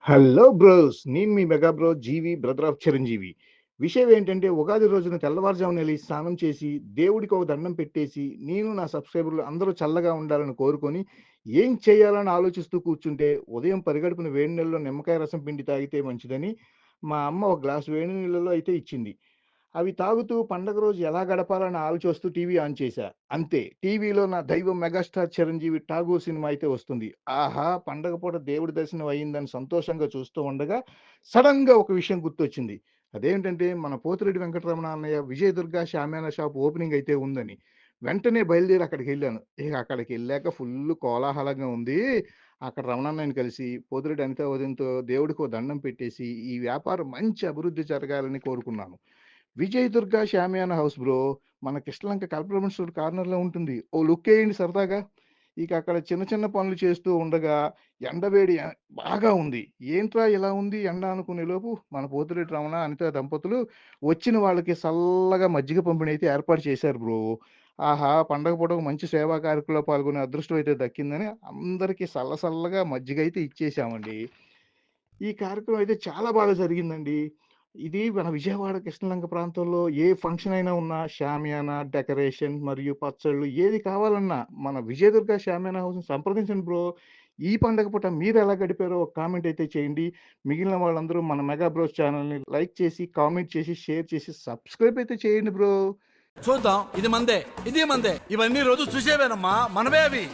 Hello bros. నేను మీ mega bro Jeevi brother of Chiranjeevi. విషయం ఏంటంటే ఉగాది రోజున తెల్లవారుజామున ఎళ్లి స్నానం చేసి, దేవుడికి ఒక దండం పెట్టేసి, నేను నా సబ్‌స్క్రైబర్‌లు అందరూ చల్లగా ఉండాలని కోరుకొని, ఏం చేయాలని ఆలోచిస్తూ కూర్చుంటే, ఉదయం పరిగడుపున వేడి నీళ్ళలో నిమ్మకాయ రసం పిండి తాగితే మంచిదని, మా అమ్మ ఒక గ్లాస్ వేడి నీళ్ళలో అయితే ఇచ్చింది. అవి తాగుతూ పండగ రోజు ఎలా గడపాలని ఆలోచిస్తూ టీవీ ఆన్ చేశా. అంతే టీవీలో నా దైవం మెగాస్టార్ చిరంజీవి 'ఠాగూర్' సినిమా అయితే వస్తుంది. ఆహా! పండగ పూట దేవుడి దర్శనం అయిందని సంతోషంగా చూస్తూ ఉండగా, సడెన్‌గా ఒక విషయం గుర్తొచ్చింది. అదేంటంటే మన పోతిరెడ్డి వెంకటరమణ అన్నయ్య విజయదుర్గ షామియానా షాప్ ఓపెనింగ్ అయితే ఉందని. వెంటనే బయలుదేరి అక్కడికెళ్ళాను. ఇక అక్కడికెళ్ళాక ఫుల్లు కోలాహలంగా ఉంది. అక్కడ రమణన్నయ్యని కలిసి, పోతిరెడ్డి అనితా వదినతో దేవుడికో దండం పెట్టేసి, ఈ వ్యాపారం మంచి అభివృద్ధి జరగాలని కోరుకున్నాను. విజయ్ దుర్గ షామియానా హౌస్ బ్రో. మన కృష్ణలంక కల్పవృక్ష రోడ్ కార్నర్‌లో ఉంటుంది. ఓ లుక్కేయండి సరదాగా. ఇక అక్కడ చిన్న చిన్న పనులు చేస్తూ ఉండగా ఎండవేడి బాగా ఉంది. ఏంట్రా ఇలా ఉంది ఎండ అనుకునేలోపు మన పోతిరెడ్డి రమణ, అనిత దంపతులు వచ్చిన వాళ్ళకి సల్లగా మజ్జిగ పంపిణీ అయితే ఏర్పాటు చేశారు బ్రో. ఆహా! పండగ పూట ఒక మంచి సేవా కార్యక్రమంలో పాల్గొనే అదృష్టం అయితే దక్కిందని అందరికి సల్లగా మజ్జిగ అయితే ఇచ్చేసామండి. ఈ కార్యక్రమం అయితే చాలా బాగా జరిగిందండి. ఇది మన విజయవాడ కృష్ణలంక ప్రాంతంలో ఏ ఫంక్షన్ అయినా ఉన్నా షామియానా, డెకరేషన్ మరియు పచ్చళ్ళు ఏది కావాలన్నా మన విజయదుర్గ షామియానా హౌస్‌ని సంప్రదించండి బ్రో. ఈ పండగ పూట మీరెలా గడిపారో ఒక కామెంట్ అయితే చేయండి. మిగిలిన వాళ్ళందరూ మన మెగా బ్రోస్ ఛానెల్‌ని లైక్ చేసి, కామెంట్ చేసి, షేర్ చేసి, సబ్స్క్రైబ్ అయితే చేయండి బ్రో. చూద్దాం. ఇది మందే, ఇది మందే. ఇవన్నీ రోజు చూసేవేనమ్మా, మనమే అవి.